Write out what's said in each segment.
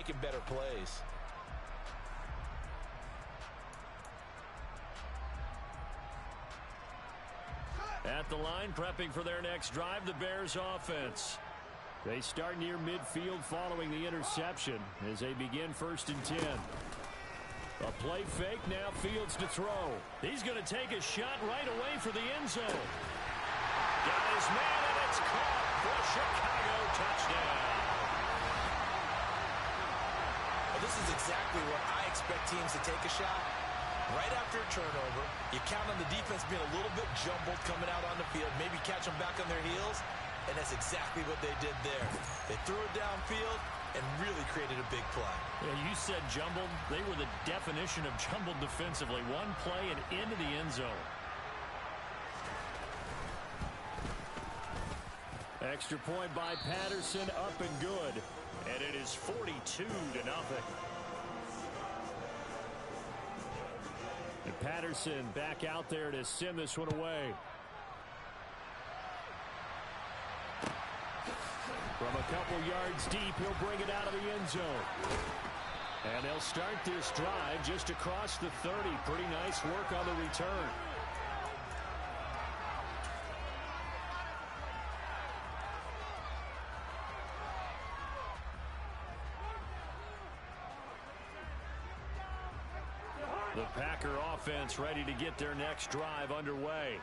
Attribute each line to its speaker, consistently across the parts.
Speaker 1: making better plays.
Speaker 2: At the line, prepping for their next drive, the Bears offense. They start near midfield following the interception as they begin 1st and 10. A play fake, now Fields to throw. He's going to take a shot right away for the end zone. Got his man, and it's caught for a Chicago touchdown.
Speaker 1: Well, this is exactly where I expect teams to take a shot. Right after a turnover, you count on the defense being a little bit jumbled coming out on the field, maybe catch them back on their heels, and that's exactly what they did there. They threw it downfield and really created a big play.
Speaker 2: Yeah, you said jumbled. They were the definition of jumbled defensively. One play and into the end zone. Extra point by Patterson, up and good. And it is 42-0. And Patterson back out there to send this one away. From a couple yards deep, he'll bring it out of the end zone. And they'll start this drive just across the 30. Pretty nice work on the return. The Packer offense ready to get their next drive underway.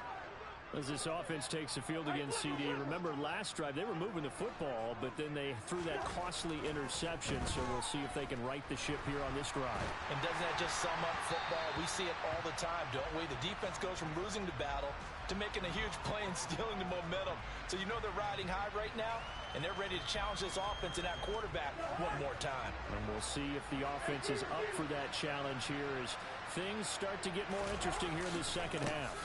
Speaker 2: As this offense takes the field against CD, remember last drive they were moving the football, but then they threw that costly interception, so we'll see if they can right the ship here on this drive.
Speaker 1: And doesn't that just sum up football? We see it all the time, don't we? The defense goes from losing the battle to making a huge play and stealing the momentum. So you know they're riding high right now, and they're ready to challenge this offense and that quarterback one more time.
Speaker 2: And we'll see if the offense is up for that challenge here as things start to get more interesting here in the second half.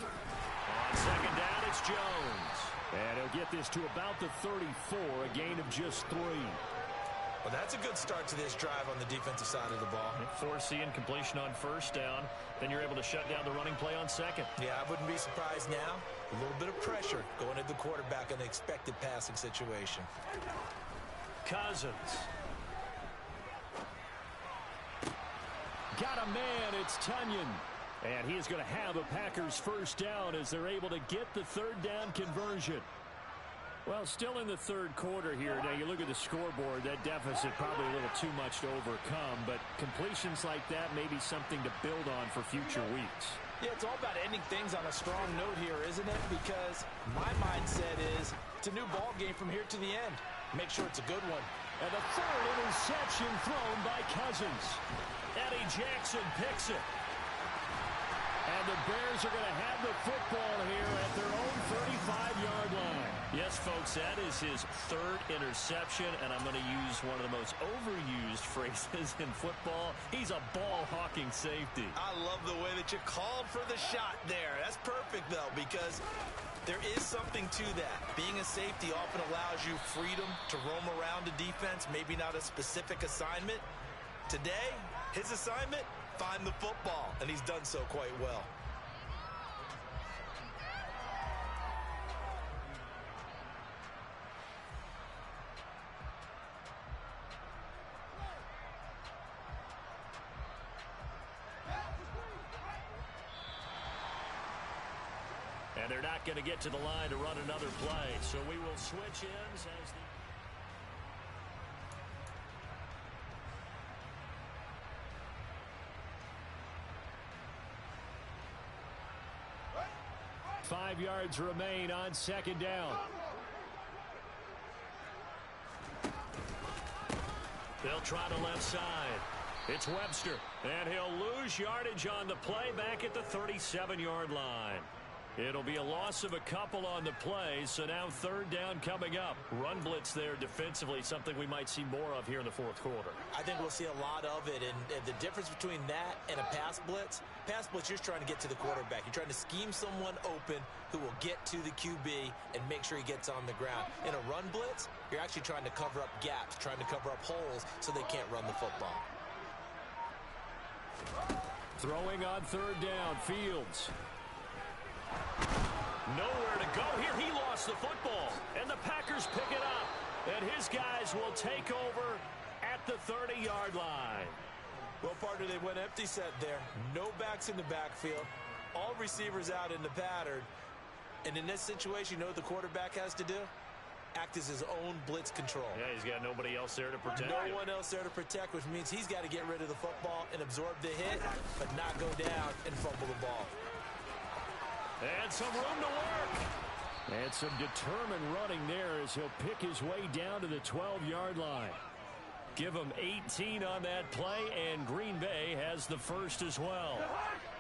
Speaker 2: On second down, it's Jones. And he'll get this to about the 34, a gain of just 3.
Speaker 1: Well, that's a good start to this drive on the defensive side of the ball.
Speaker 2: Forcing completion on first down. Then you're able to shut down the running play on second.
Speaker 1: Yeah, I wouldn't be surprised now. A little bit of pressure going at the quarterback in the expected passing situation.
Speaker 2: Cousins. Got a man, it's Tunyon. And he is going to have a Packers first down as they're able to get the third down conversion. Well, still in the third quarter here. Now, you look at the scoreboard, that deficit probably a little too much to overcome, but completions like that may be something to build on for future weeks.
Speaker 1: Yeah, it's all about ending things on a strong note here, isn't it? Because my mindset is it's a new ball game from here to the end. Make sure it's a good one.
Speaker 2: And the third interception thrown by Cousins. Eddie Jackson picks it. And the Bears are going to have the football here at their own 35-yard line. Yes, folks, that is his third interception, and I'm going to use one of the most overused phrases in football. He's a ball-hawking safety.
Speaker 1: I love the way that you called for the shot there. That's perfect, though, because there is something to that. Being a safety often allows you freedom to roam around the defense, maybe not a specific assignment. Today, his assignment, find the football, and he's done so quite well.
Speaker 2: And they're not going to get to the line to run another play, so we will switch ends as the... 5 yards remain on second down. They'll try the left side. It's Webster, and he'll lose yardage on the play back at the 37-yard line. It'll be a loss of a couple on the play, so now third down coming up. Run blitz there defensively, something we might see more of here in the fourth quarter.
Speaker 1: I think we'll see a lot of it, and the difference between that and a pass blitz, you're trying to get to the quarterback. You're trying to scheme someone open who will get to the QB and make sure he gets on the ground. In a run blitz, you're actually trying to cover up gaps, trying to cover up holes so they can't run the football.
Speaker 2: Throwing on third down, Fields. Nowhere to go here. He lost the football, and the Packers pick it up. And his guys will take over at at the 30-yard line.
Speaker 1: Well, partner, they went empty set there. No backs in the backfield. All receivers out in the pattern. And in this situation, you know what the quarterback has to do? Act as his own blitz control.
Speaker 2: Yeah, he's got nobody else there to protect
Speaker 1: No
Speaker 2: him.
Speaker 1: one else there to protect, which means he's got to get rid of the football and absorb the hit, but not go down and fumble the ball.
Speaker 2: And some room to work. And some determined running there as he'll pick his way down to the 12-yard line. Give him 18 on that play, and Green Bay has the first as well.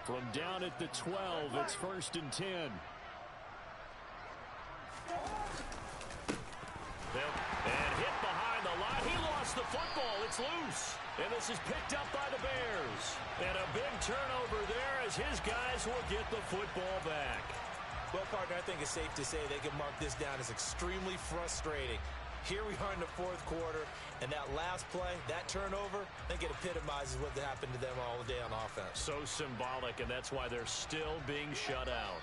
Speaker 2: From down at the 12, it's 1st and 10. And hit behind the line. He lost the football. It's loose. And this is picked up by the Bears. And a big turnover there as his guys will get the football back.
Speaker 1: Well, partner, I think it's safe to say they can mark this down as extremely frustrating. Here we are in the fourth quarter, and that last play, that turnover, I think it epitomizes what happened to them all day on offense.
Speaker 2: So symbolic, and that's why they're still being shut out.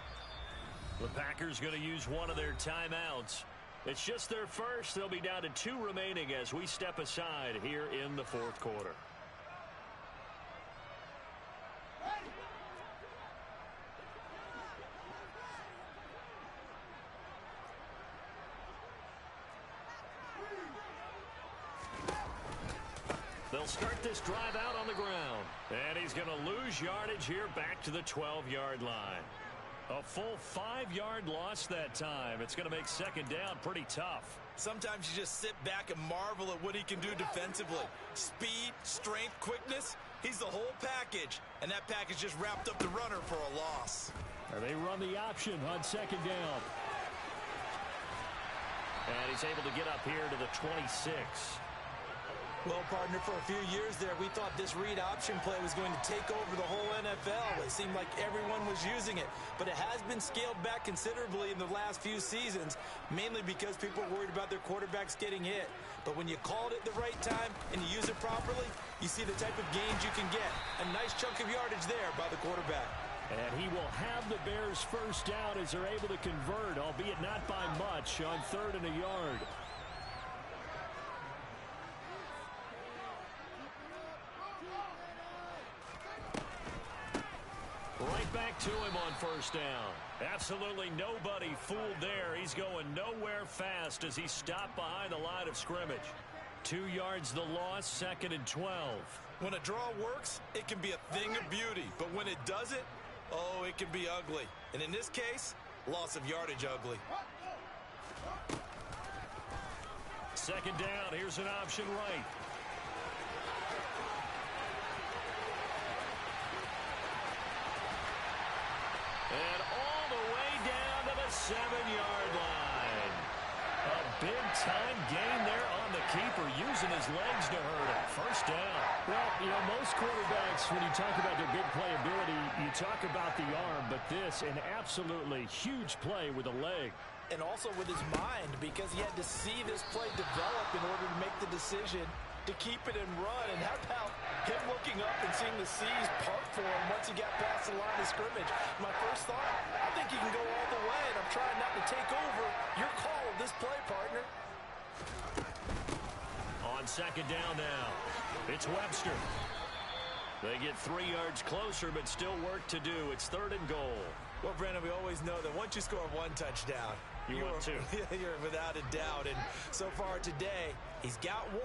Speaker 2: The Packers going to use one of their timeouts. It's just their first. They'll be down to 2 remaining as we step aside here in the fourth quarter. They'll start this drive out on the ground. And he's going to lose yardage here back to the 12-yard line. A full 5-yard loss that time. It's going to make second down pretty tough.
Speaker 1: Sometimes you just sit back and marvel at what he can do defensively. Speed, strength, quickness. He's the whole package. And that package just wrapped up the runner for a loss.
Speaker 2: And they run the option on second down. And he's able to get up here to the 26.
Speaker 1: Well, partner, for a few years there, we thought this read option play was going to take over the whole NFL. It seemed like everyone was using it. But it has been scaled back considerably in the last few seasons, mainly because people are worried about their quarterbacks getting hit. But when you call it at the right time and you use it properly, you see the type of gains you can get. A nice chunk of yardage there by the quarterback.
Speaker 2: And he will have the Bears first down as they're able to convert, albeit not by much, on 3rd and a yard. Right back to him on first down. Absolutely nobody fooled there. He's going nowhere fast as he stopped behind the line of scrimmage. 2 yards the loss, 2nd and 12.
Speaker 1: When a draw works, it can be a thing of beauty. But when it doesn't, oh, it can be ugly. And in this case, loss of yardage ugly.
Speaker 2: Second down, here's an option right. And all the way down to the 7-yard line. A big-time gain there on the keeper, using his legs to hurt him. First down.
Speaker 3: Well, you know, most quarterbacks, when you talk about their big playability, you talk about the arm, but this, an absolutely huge play with a leg.
Speaker 1: And also with his mind, because he had to see this play develop in order to make the decision to keep it and run. And how about him looking up and seeing the seas part for him once he got past the line of scrimmage? My first thought, I think he can go all the way, and I'm trying not to take over your call of this play, partner.
Speaker 2: On second down now, it's Webster. They get 3 yards closer, but still work to do. It's 3rd and goal.
Speaker 1: Well, Brandon, we always know that once you score 1 touchdown,
Speaker 2: You want 2.
Speaker 1: You're without a doubt. And so far today, he's got 1,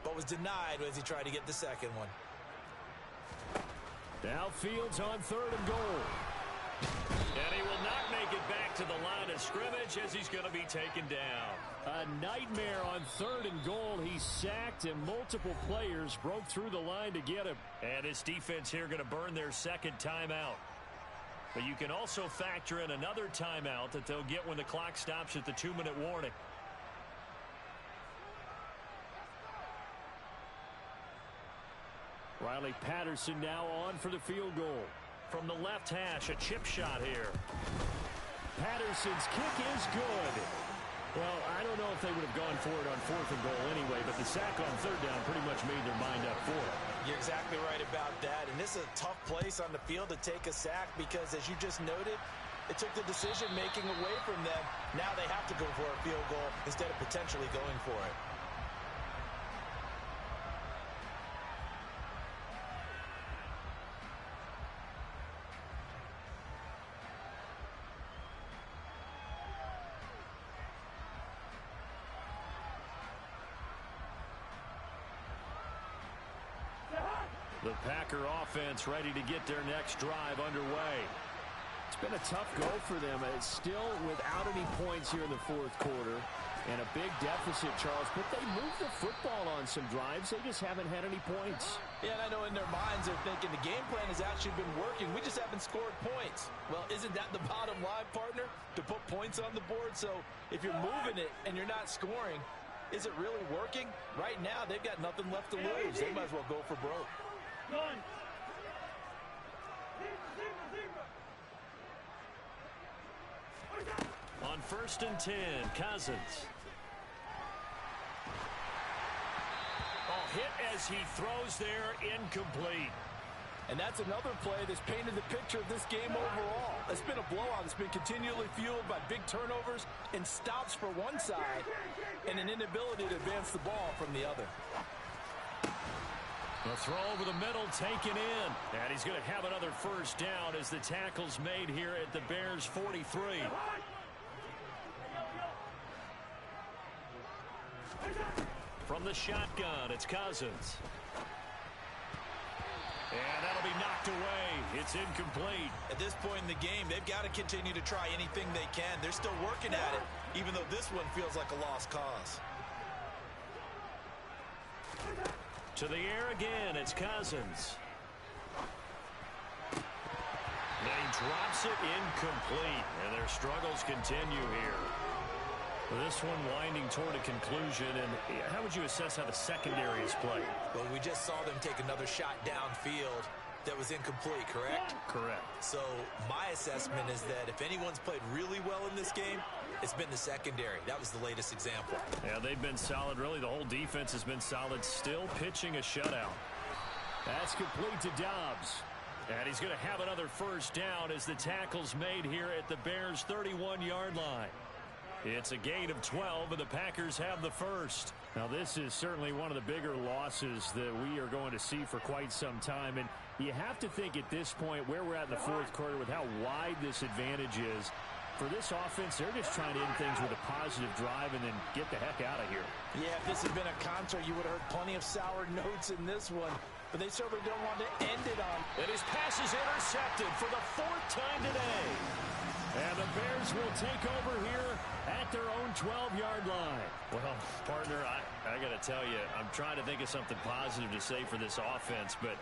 Speaker 1: but was denied as he tried to get the second one.
Speaker 3: Now Fields on 3rd and goal.
Speaker 2: And he will not make it back to the line of scrimmage as he's going to be taken down.
Speaker 3: A nightmare on 3rd and goal. He's sacked, and multiple players broke through the line to get him.
Speaker 2: And this defense here going to burn their second timeout. But you can also factor in another timeout that they'll get when the clock stops at the 2-minute warning.
Speaker 3: Riley Patterson now on for the field goal.
Speaker 2: From the left hash, a chip shot here.
Speaker 3: Patterson's kick is good. Well, I don't know if they would have gone for it on 4th and goal anyway, but the sack on 3rd down pretty much made their mind up for it.
Speaker 1: You're exactly right about that. And this is a tough place on the field to take a sack because, as you just noted, it took the decision-making away from them. Now they have to go for a field goal instead of potentially going for it.
Speaker 2: The Packer offense ready to get their next drive underway.
Speaker 3: It's been a tough go for them. It's still without any points here in the fourth quarter. And a big deficit, Charles. But they moved the football on some drives. They just haven't had any points.
Speaker 1: Yeah, and I know in their minds they're thinking the game plan has actually been working. We just haven't scored points. Well, isn't that the bottom line, partner? To put points on the board? So if you're moving it and you're not scoring, is it really working? Right now, they've got nothing left to lose. They might as well go for broke.
Speaker 2: On 1st and 10, Cousins. Hit as he throws there, incomplete.
Speaker 1: And that's another play that's painted the picture of this game overall. It's been a blowout. It's been continually fueled by big turnovers and stops for one side and an inability to advance the ball from the other.
Speaker 2: The throw over the middle taken in. And he's going to have another first down as the tackle's made here at the Bears' 43. From the shotgun, it's Cousins. And that'll be knocked away. It's incomplete.
Speaker 1: At this point in the game, they've got to continue to try anything they can. They're still working at it, even though this one feels like a lost cause.
Speaker 2: To the air again, it's Cousins. And he drops it incomplete. And their struggles continue here. This one winding toward a conclusion, and how would you assess how the secondary is played?
Speaker 1: Well, we just saw them take another shot downfield that was incomplete, correct?
Speaker 2: Correct.
Speaker 1: So my assessment is that if anyone's played really well in this game, it's been the secondary. That was the latest example.
Speaker 2: Yeah, they've been solid. Really, the whole defense has been solid. Still pitching a shutout.
Speaker 3: That's complete to Dobbs.
Speaker 2: And he's going to have another first down as the tackle's made here at the Bears' 31-yard line. It's a gain of 12, and the Packers have the first.
Speaker 3: Now, this is certainly one of the bigger losses that we are going to see for quite some time. And you have to think at this point where we're at in the fourth quarter with how wide this advantage is. For this offense, they're just trying to end things with a positive drive and then get the heck out of here.
Speaker 1: Yeah, if this had been a concert, you would have heard plenty of sour notes in this one. But they certainly don't want to end it on.
Speaker 2: And his pass is intercepted for the 4th time today.
Speaker 3: And the Bears will take over here at their own 12-yard line.
Speaker 2: Well, partner, I got to tell you, I'm trying to think of something positive to say for this offense, but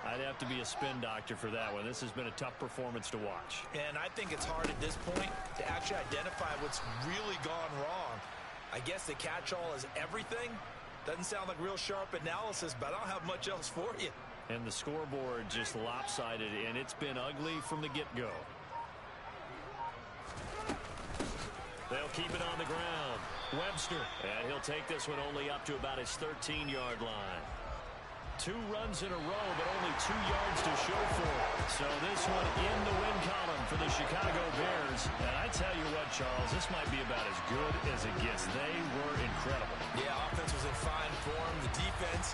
Speaker 2: I'd have to be a spin doctor for that one. This has been a tough performance to watch.
Speaker 1: And I think it's hard at this point to actually identify what's really gone wrong. I guess the catch-all is everything. Doesn't sound like real sharp analysis, but I don't have much else for you.
Speaker 2: And the scoreboard just lopsided, and it's been ugly from the get-go. They'll keep it on the ground. Webster, and he'll take this one only up to about his 13-yard line. 2 runs in a row, but only 2 yards to show for it. So this one in the win column for the Chicago Bears. And I tell you what, Charles, this might be about as good as it gets. They were incredible.
Speaker 1: Yeah, offense was in fine form. The defense